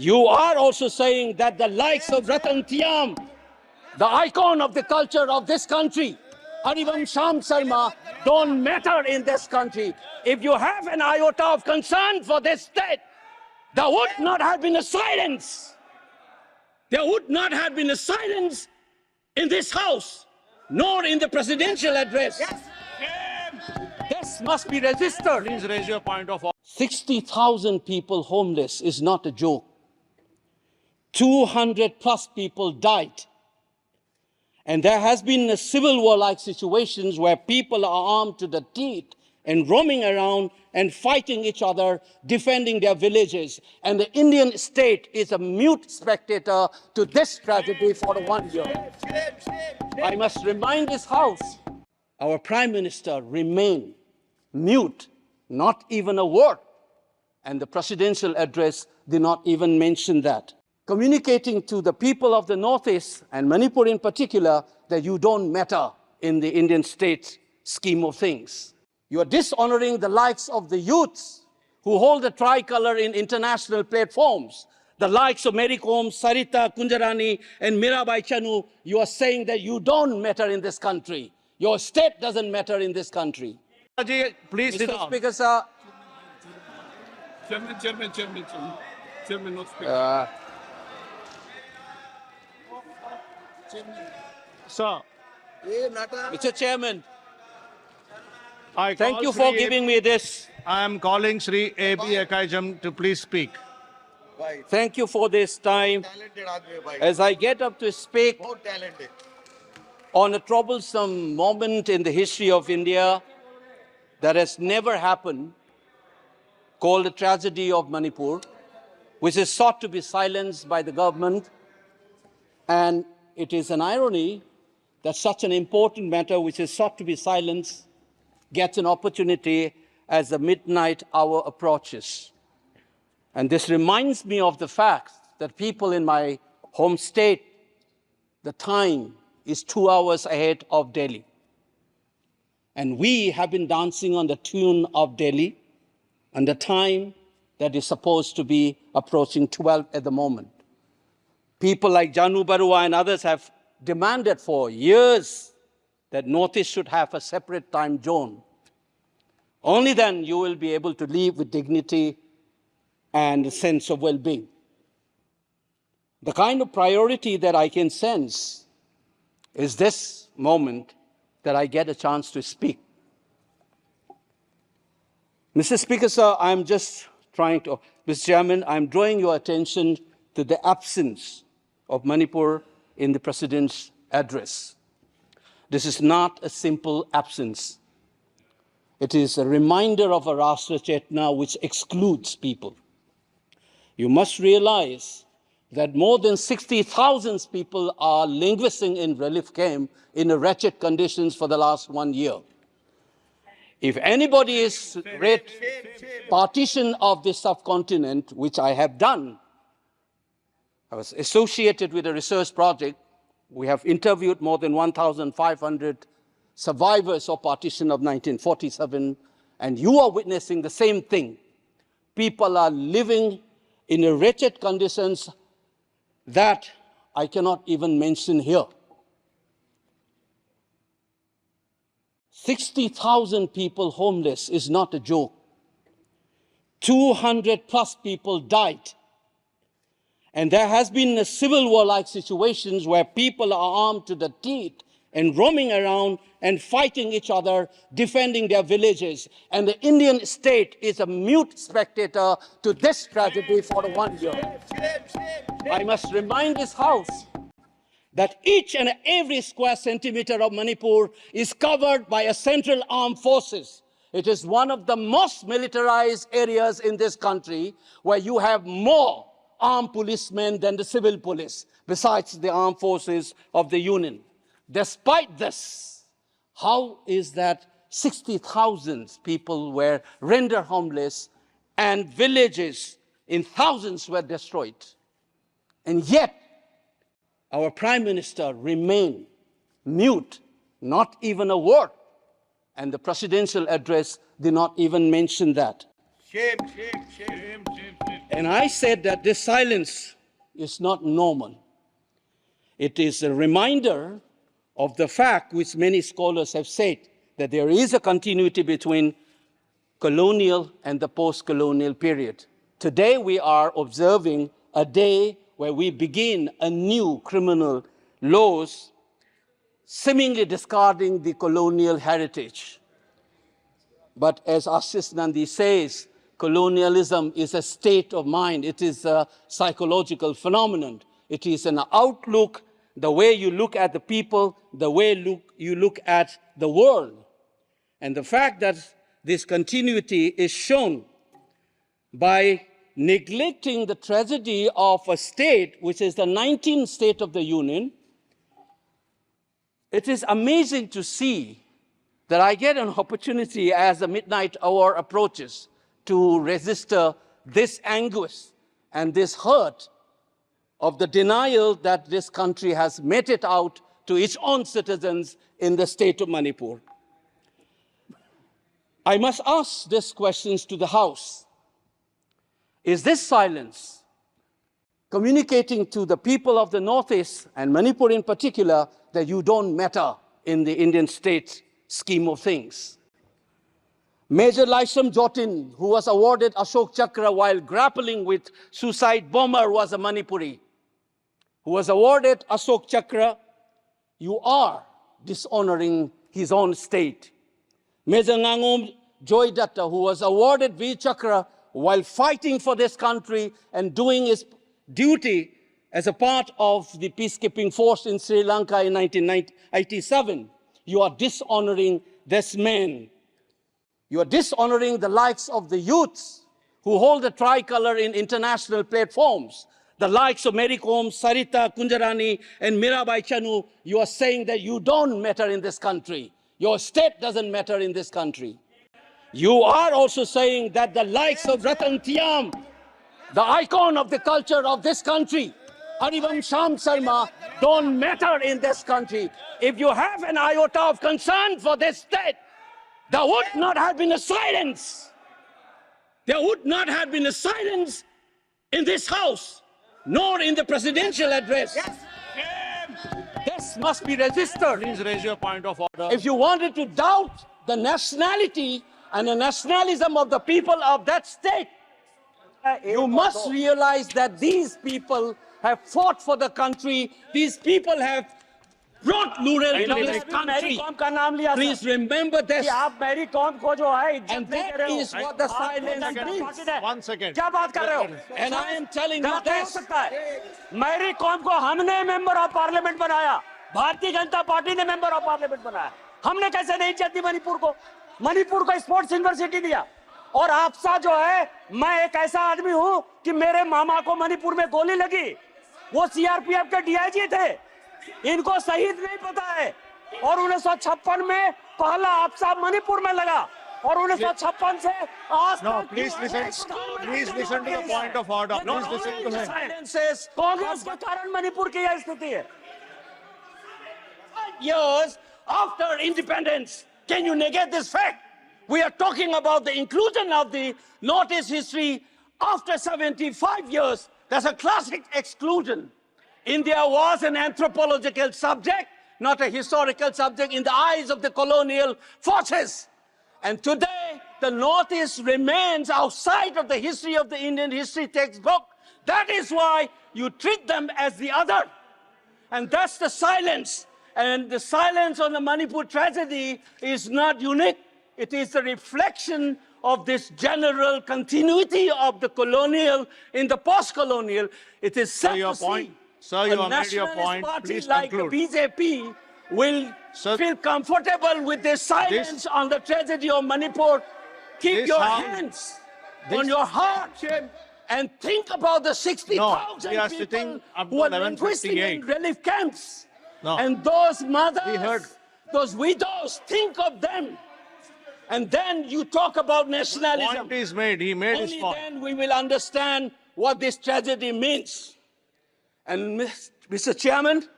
You are also saying that the likes of Ratan Tiam, the icon of the culture of this country, Harivam Sham Sharma, don't matter in this country. If you have an iota of concern for this state, there would not have been a silence. There would not have been a silence in this house, nor in the presidential address. Yes. This must be registered. Please raise your point of order. 60,000 people homeless is not a joke. 200 plus people died. And there has been civil war-like situations where people are armed to the teeth and roaming around and fighting each other, defending their villages. And the Indian state is a mute spectator to this tragedy for 1 year. I must remind this House, our Prime Minister remained mute, not even a word. And the presidential address did not even mention that. Communicating to the people of the Northeast, and Manipur in particular, that you don't matter in the Indian state scheme of things. You are dishonoring the likes of the youths who hold the tricolor in international platforms. The likes of Mary Kom, Sarita Kunjarani, and Mirabai Chanu. You are saying that you don't matter in this country. Your state doesn't matter in this country. Please sit Mr. down. Speaker, sir. Chairman, not speaker. Sir, Mr. Chairman, I thank call you for Sri giving me this. I am calling Sri A.B. Akoijam to please speak. Thank you for this time. As I get up to speak on a troublesome moment in the history of India that has never happened, called the tragedy of Manipur, which is sought to be silenced by the government. And it is an irony that such an important matter, which is sought to be silenced, gets an opportunity as the midnight hour approaches. And this reminds me of the fact that people in my home state, the time is 2 hours ahead of Delhi. And we have been dancing on the tune of Delhi and the time that is supposed to be approaching 12 at the moment. People like Janu Barua and others have demanded for years that Northeast should have a separate time zone. Only then you will be able to live with dignity and a sense of well-being. The kind of priority that I can sense is this moment that I get a chance to speak. Mr. Speaker, sir, I'm just trying to, Mr. Chairman, I'm drawing your attention to the absence of Manipur in the President's address. This is not a simple absence. It is a reminder of a Rashtra Chetna which excludes people. You must realize that more than 60,000 people are languishing in relief camp in wretched conditions for the last 1 year. If anybody is read partition of this subcontinent, which I have done, I was associated with a research project. We have interviewed more than 1,500 survivors of partition of 1947, and you are witnessing the same thing. People are living in wretched conditions that I cannot even mention here. 60,000 people homeless is not a joke. 200 plus people died. And there has been civil war-like situations where people are armed to the teeth and roaming around and fighting each other, defending their villages. And the Indian state is a mute spectator to this tragedy for 1 year. I must remind this House that each and every square centimeter of Manipur is covered by a central armed forces. It is one of the most militarized areas in this country where you have more armed policemen than the civil police, besides the armed forces of the Union. Despite this, how is that 60,000 people were rendered homeless and villages in thousands were destroyed? And yet, our Prime Minister remained mute, not even a word. And the presidential address did not even mention that. Shame, shame, shame, shame, shame. And I said that this silence is not normal. It is a reminder of the fact which many scholars have said, that there is a continuity between colonial and the post-colonial period. Today we are observing a day where we begin a new criminal laws, seemingly discarding the colonial heritage. But as Ashish Nandi says, colonialism is a state of mind. It is a psychological phenomenon. It is an outlook, the way you look at the people, the way you look at the world. And the fact that this continuity is shown by neglecting the tragedy of a state, which is the 19th state of the Union. It is amazing to see that I get an opportunity as the midnight hour approaches to register this anguish and this hurt of the denial that this country has meted out to its own citizens in the state of Manipur. I must ask these questions to the House. Is this silence communicating to the people of the Northeast, and Manipur in particular, that you don't matter in the Indian state scheme of things? Major Laisam Jotin, who was awarded Ashok Chakra while grappling with suicide bomber, was a Manipuri, who was awarded Ashok Chakra. You are dishonoring his own state. Major Angomcha Joy Datta, who was awarded V Chakra while fighting for this country and doing his duty as a part of the peacekeeping force in Sri Lanka in 1987. You are dishonoring this man. You are dishonoring the likes of the youths who hold the tricolor in international platforms. The likes of Mary Kom, Sarita Kunjarani, and Mirabai Chanu. You are saying that you don't matter in this country. Your state doesn't matter in this country. You are also saying that the likes of Ratan Tiam, the icon of the culture of this country, Harivam Sham Sharma, don't matter in this country. If you have an iota of concern for this state, there would not have been a silence. There would not have been a silence in this House, nor in the presidential address. This must be registered. Please raise your point of order. If you wanted to doubt the nationality and the nationalism of the people of that state, you must realize that these people have fought for the country. These people have brought Lural to this country. Please remember this. And that is what the silence means. 1 second. And I am telling you this. Mary Kom को हमने member of parliament बनाया, Bharatiya Janata party ने member of parliament बनाया। हमने कैसे नहीं चाहती मणिपुर को स्पोर्ट्स यूनिवर्सिटी दिया। और आपसा जो है, मैं एक ऐसा आदमी हूं कि मेरे मामा को मणिपुर में गोली लगी, वो सीआरपीएफ के डीआईजी थे, इनको शहीद नहीं पता है। और 1956 में पहला आपसा मणिपुर में लगा, और 1956 से आज No, please listen to the point of order. Please listen to him. Congress के कारण मणिपुर की यह स्थिति है। Years after independence, can you negate this fact? We are talking about the inclusion of the Northeast history after 75 years. That's a classic exclusion. India was an anthropological subject, not a historical subject in the eyes of the colonial forces. And today, the Northeast remains outside of the history of the Indian history textbook. That is why you treat them as the other. And that's the silence. And the silence on the Manipur tragedy is not unique. It is a reflection of this general continuity of the colonial in the post-colonial. It is sad to see Sir, you a have made your point. nationalist party Please like conclude. the BJP will feel comfortable with this silence on the tragedy of Manipur. Keep this your house- hands on your heart and think about the 60,000 we are people sitting up to who are linguistic in 11:58. relief camps. No. And those We mothers, heard. those widows, think of them. And then you talk about nationalism. Point is made. He made his Only point. then we will understand what this tragedy means. And Mr. Chairman,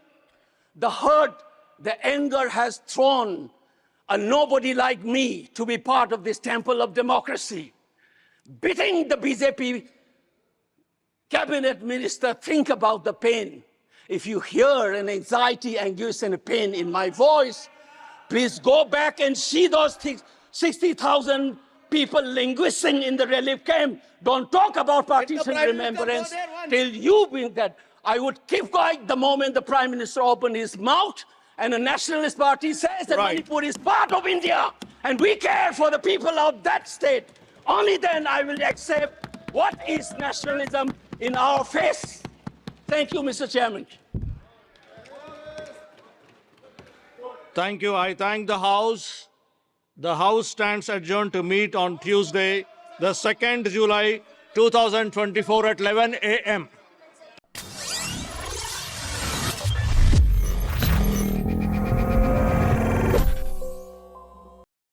the hurt, the anger has thrown a nobody like me to be part of this temple of democracy. bidding the BJP cabinet minister think about the pain. If you hear an anxiety, anguish, and a pain in my voice, please go back and see those things. 60,000 people languishing in the relief camp. Don't talk about partition remembrance till you bring that. I would keep quiet the moment the Prime Minister opened his mouth and a nationalist party says that Manipur is part of India and we care for the people of that state. Only then I will accept what is nationalism in our face. Thank you, Mr. Chairman. Thank you. I thank the House. The House stands adjourned to meet on Tuesday, the 2nd July 2024 at 11 a.m.